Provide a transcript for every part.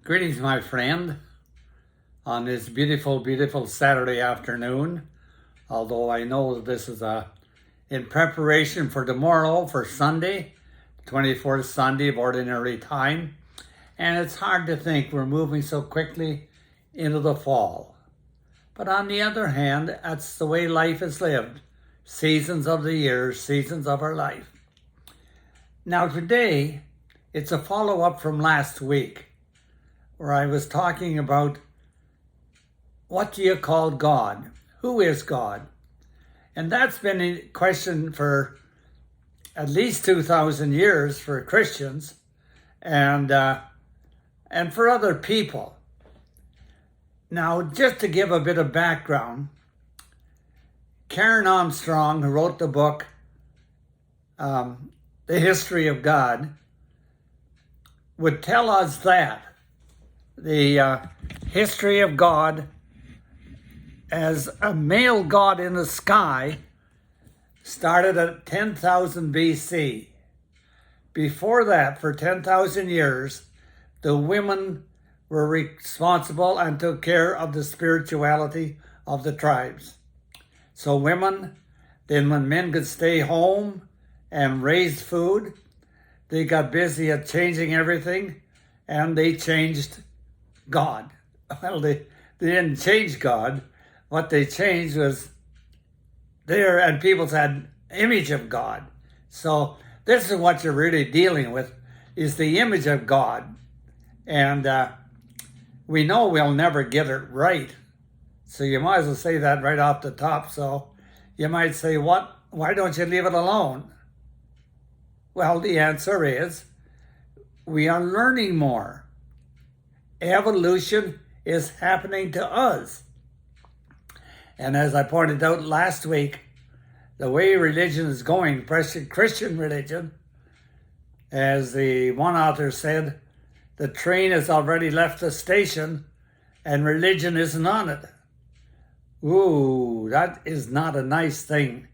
Greetings, my friend, on this beautiful, beautiful Saturday afternoon. Although I know this is in preparation for tomorrow, for Sunday, 24th Sunday of Ordinary Time. And it's hard to think we're moving so quickly into the fall. But on the other hand, that's the way life is lived. Seasons of the year, seasons of our life. Now today, it's a follow-up from last week, where I was talking about what do you call God? Who is God? And that's been a question for at least 2,000 years for Christians and for other people. Now, just to give a bit of background, Karen Armstrong, who wrote the book, The History of God, would tell us that the history of God as a male god in the sky started at 10,000 BC. Before that, for 10,000 years, the women were responsible and took care of the spirituality of the tribes. So women, then when men could stay home and raise food, they got busy at changing everything, and they changed God. Well, they didn't change God. What they changed was there, and people said, image of God. So this is what you're really dealing with, is the image of God. And we know we'll never get it right. So you might as well say that right off the top. So you might say, what? Why don't you leave it alone? Well, the answer is, we are learning more. Evolution is happening to us. And as I pointed out last week, the way religion is going, Christian religion, as the one author said, the train has already left the station and religion isn't on it. Ooh, that is not a nice thing,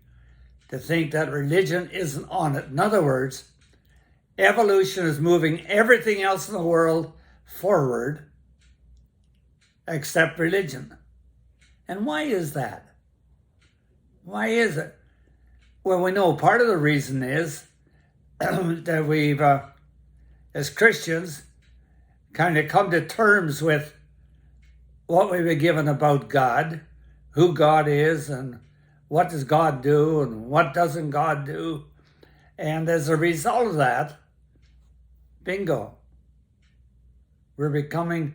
to think that religion isn't on it. In other words, evolution is moving everything else in the world forward except religion. And why is that? Why is it? Well, we know part of the reason is that we've, as Christians, kind of come to terms with what we were given about God, who God is, and what does God do, and what doesn't God do. And as a result of that, bingo, we're becoming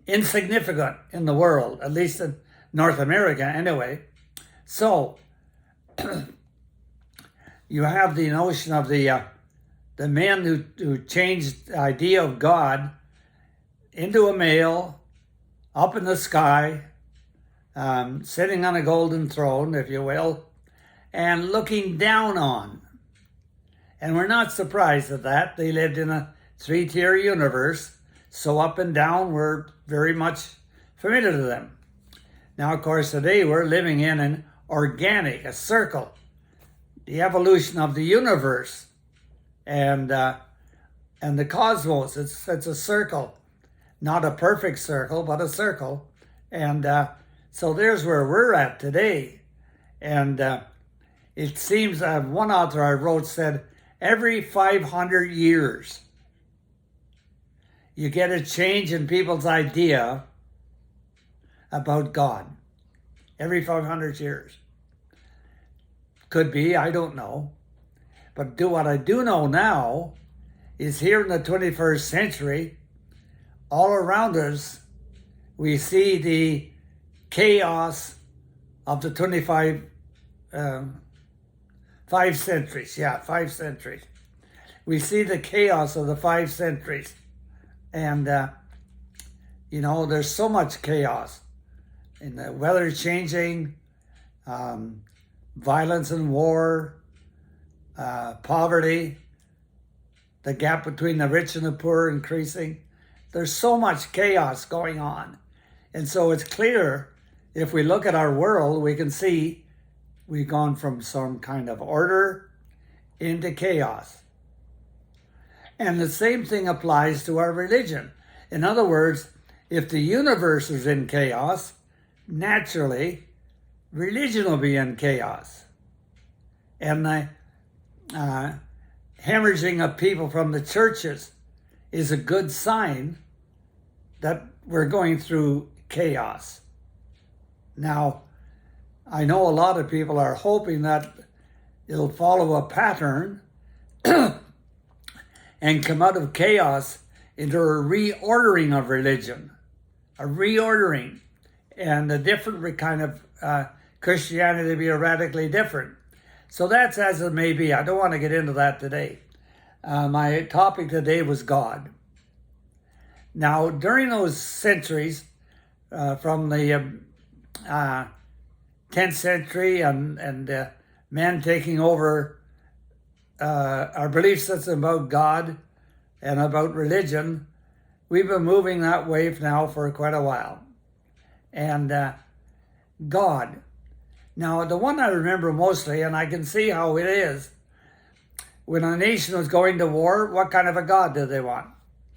insignificant in the world, at least in North America anyway. So you have the notion of the men who changed the idea of God into a male, up in the sky, sitting on a golden throne, if you will, and looking down on. And we're not surprised at that. They lived in a three-tier universe, so up and down were very much familiar to them. Now, of course, today we're living in an organic, a circle, the evolution of the universe and the cosmos. It's a circle, not a perfect circle, but a circle. And so there's where we're at today. And it seems one author I wrote said, every 500 years, you get a change in people's idea about God. Every 500 years. Could be, I don't know. But what I do know now is here in the 21st century, all around us, we see the chaos of the 5 centuries. Yeah, 5 centuries. We see the chaos of the 5 centuries. And, there's so much chaos. In the weather changing, violence and war, poverty, the gap between the rich and the poor increasing. There's so much chaos going on. And so it's clear, if we look at our world, we can see we've gone from some kind of order into chaos. And the same thing applies to our religion. In other words, if the universe is in chaos, naturally, religion will be in chaos. And the hemorrhaging of people from the churches is a good sign that we're going through chaos. Now, I know a lot of people are hoping that it'll follow a pattern and come out of chaos into a reordering of religion, a reordering, and a different kind of Christianity be radically different. So that's as it may be. I don't want to get into that today. My topic today was God. Now, during those centuries, from the 10th century and men taking over our belief system about God and about religion, we've been moving that way now for quite a while. And God. Now, the one I remember mostly, and I can see how it is, when a nation was going to war, what kind of a God did they want?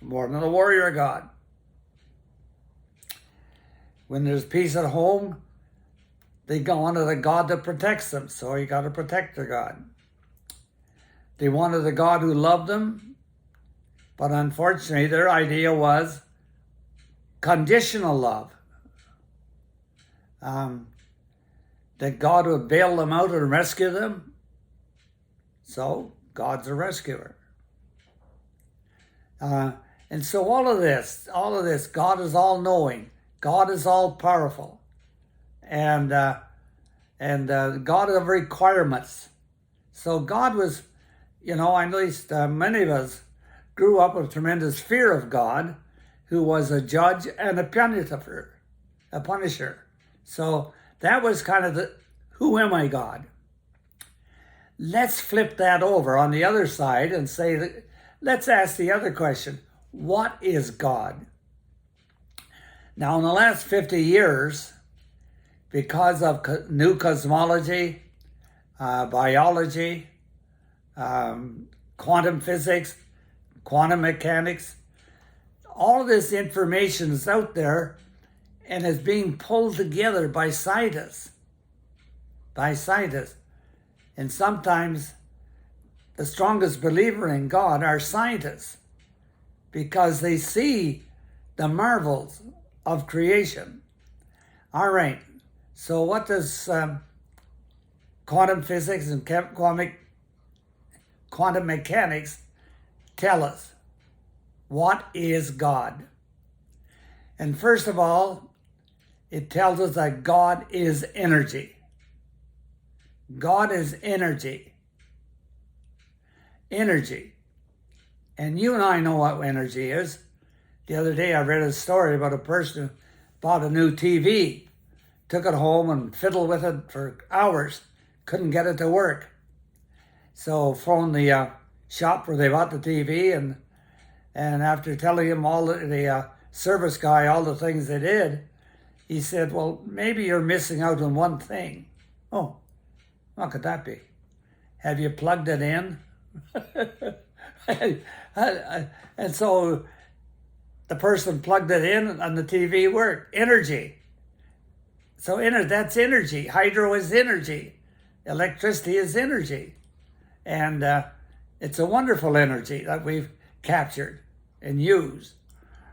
More than a warrior God. When there's peace at home, they wanted a God that protects them, so you got to protect their God. They wanted a God who loved them, but unfortunately their idea was conditional love. That God would bail them out and rescue them. So God's a rescuer. And so all of this, God is all-knowing. God is all-powerful. And God of requirements. So God was, at least many of us grew up with tremendous fear of God, who was a judge and a punisher. So that was kind of the, who am I, God? Let's flip that over on the other side and say, let's ask the other question. What is God? Now, in the last 50 years, because of new cosmology, biology, quantum physics, quantum mechanics, all of this information is out there and is being pulled together by scientists. And sometimes the strongest believer in God are scientists because they see the marvels of creation. All right, so what does quantum physics and quantum mechanics tell us? What is God? And first of all, it tells us that God is energy. God is energy. Energy. And you and I know what energy is. The other day I read a story about a person who bought a new TV, took it home and fiddled with it for hours, couldn't get it to work. So phoned the shop where they bought the TV, and after telling him all the service guy all the things they did, he said, well, maybe you're missing out on one thing. Oh, what could that be? Have you plugged it in? And so the person plugged it in and the TV worked. Energy. So that's energy. Hydro is energy. Electricity is energy. And it's a wonderful energy that we've captured and used.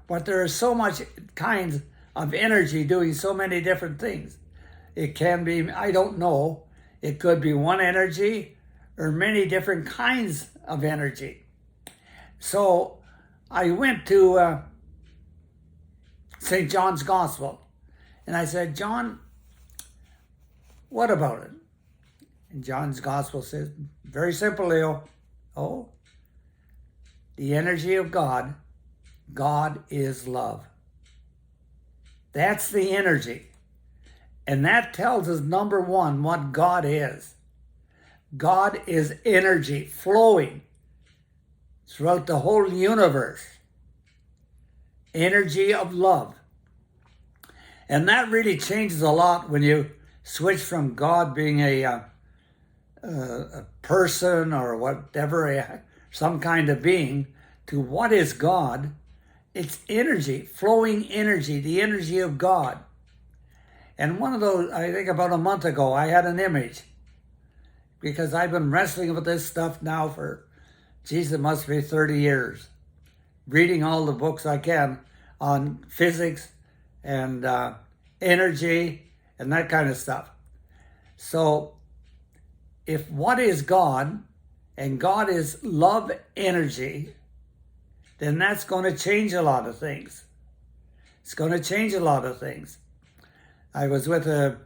But there are so much kinds of energy doing so many different things. It can be, I don't know, it could be one energy or many different kinds of energy. So I went to St. John's Gospel and I said, John, what about it? And John's Gospel says, very simple, Leo. Oh, the energy of God. God is love. That's the energy. And that tells us, number one, what God is. God is energy flowing throughout the whole universe. Energy of love. And that really changes a lot when you switch from God being a person or whatever, some kind of being, to what is God. It's energy, flowing energy, the energy of God. And one of those, I think about a month ago, I had an image because I've been wrestling with this stuff now for, geez, it must be 30 years. Reading all the books I can on physics and energy and that kind of stuff. So if what is God, and God is love energy, then that's going to change a lot of things. It's going to change a lot of things. I was with a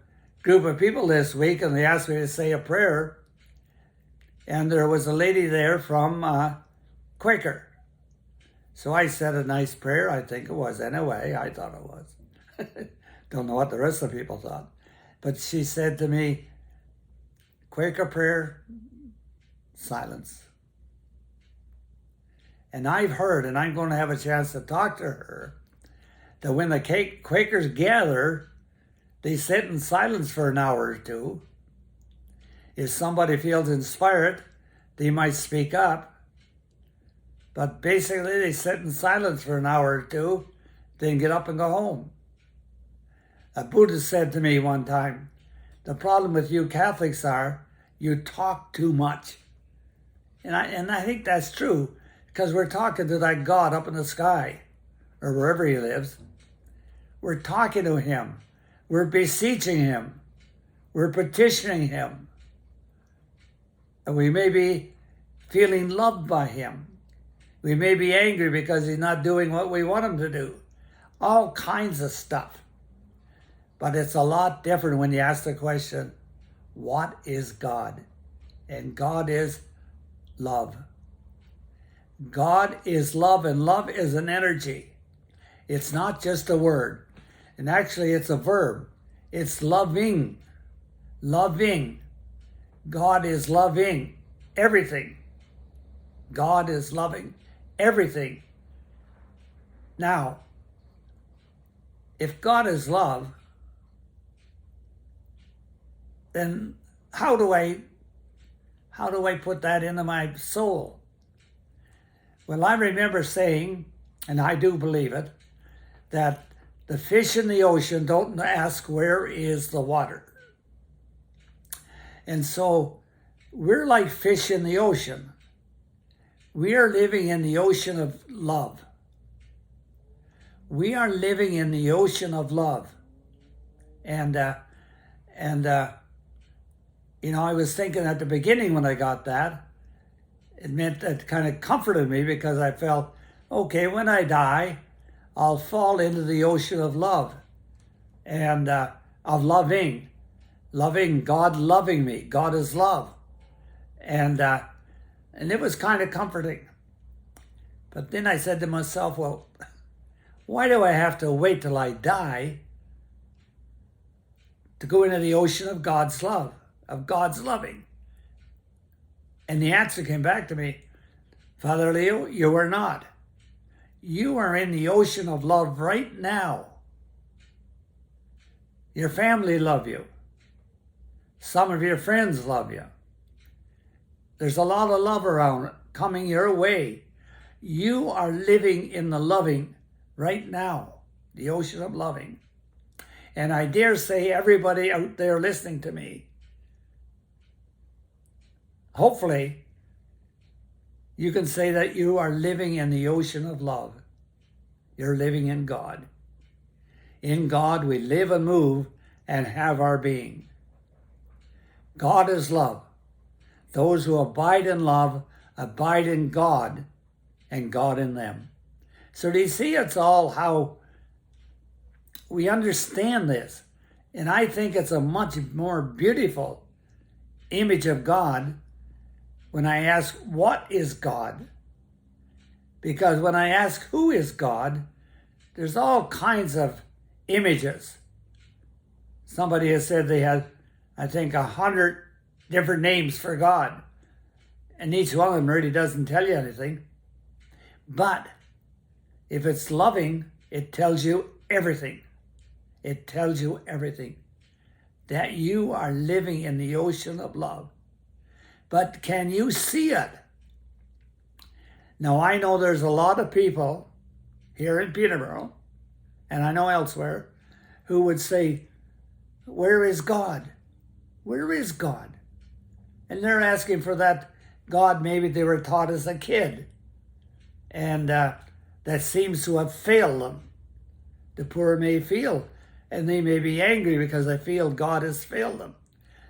group of people this week and they asked me to say a prayer. And there was a lady there from Quaker. So I said a nice prayer, I think it was anyway. I thought it was. Don't know what the rest of the people thought. But she said to me, Quaker prayer, silence. And I've heard, and I'm going to have a chance to talk to her, that when the Quakers gather, they sit in silence for an hour or two. If somebody feels inspired, they might speak up. But basically, they sit in silence for an hour or two, then get up and go home. A Buddhist said to me one time, the problem with you Catholics are, you talk too much. And I think that's true, because we're talking to that God up in the sky, or wherever he lives. We're talking to him. We're beseeching him. We're petitioning him. And we may be feeling loved by him. We may be angry because he's not doing what we want him to do. All kinds of stuff. But it's a lot different when you ask the question, what is God? And God is love. God is love, and love is an energy. It's not just a word. And actually, it's a verb. It's loving. Loving. God is loving everything. God is loving everything. Now, if God is love, then how do I put that into my soul? Well, I remember saying, and I do believe it, that the fish in the ocean don't ask where is the water. And so we're like fish in the ocean. We are living in the ocean of love. We are living in the ocean of love. And you know, I was thinking at the beginning when I got that, it kind of comforted me because I felt, okay, when I die, I'll fall into the ocean of love and of loving God, loving me. God is love. And it was kind of comforting. But then I said to myself, well, why do I have to wait till I die to go into the ocean of God's love, of God's loving? And the answer came back to me, Father Leo, you are not. You are in the ocean of love right now. Your family love you. Some of your friends love you. There's a lot of love around coming your way. You are living in the loving right now, the ocean of loving. And I dare say everybody out there listening to me, hopefully, you can say that you are living in the ocean of love. You're living in God. In God, we live and move and have our being. God is love. Those who abide in love abide in God and God in them. So do you see, it's all how we understand this. And I think it's a much more beautiful image of God when I ask, what is God? Because when I ask, who is God, there's all kinds of images. Somebody has said they had, I think, 100 different names for God. And each one of them really doesn't tell you anything. But if it's loving, it tells you everything. It tells you everything. That you are living in the ocean of love. But can you see it? Now, I know there's a lot of people here in Peterborough, and I know elsewhere, who would say, where is God? Where is God? And they're asking for that God maybe they were taught as a kid. And that seems to have failed them. The poor may feel, and they may be angry because they feel God has failed them.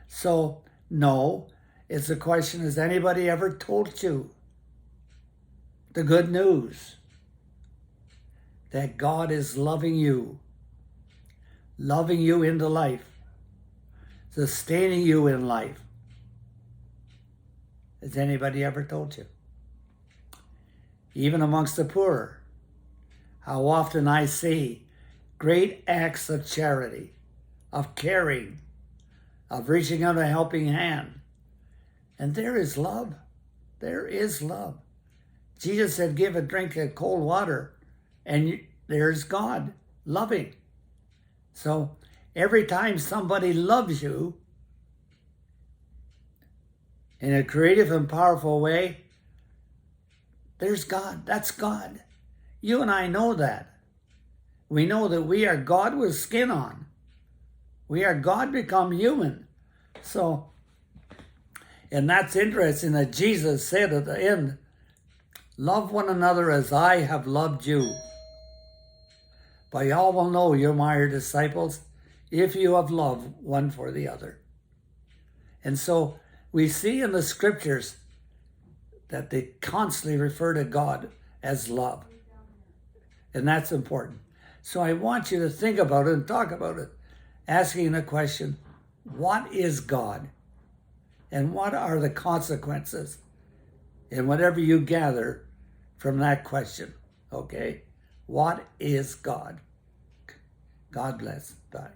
So, no, it's a question, has anybody ever told you the good news? That God is loving you into life, sustaining you in life. Has anybody ever told you? Even amongst the poor, how often I see great acts of charity, of caring, of reaching out a helping hand. And there is love. There is love. Jesus said, give a drink of cold water, and there's God loving. So every time somebody loves you in a creative and powerful way, there's God. That's God. You and I know that. We know that we are God with skin on. We are God become human. So, and that's interesting that Jesus said at the end, love one another as I have loved you. By all will know you're my disciples if you have love one for the other. And so we see in the scriptures that they constantly refer to God as love. And that's important. So I want you to think about it and talk about it, asking the question, what is God? And what are the consequences? And whatever you gather from that question, okay? What is God? God bless. Bye.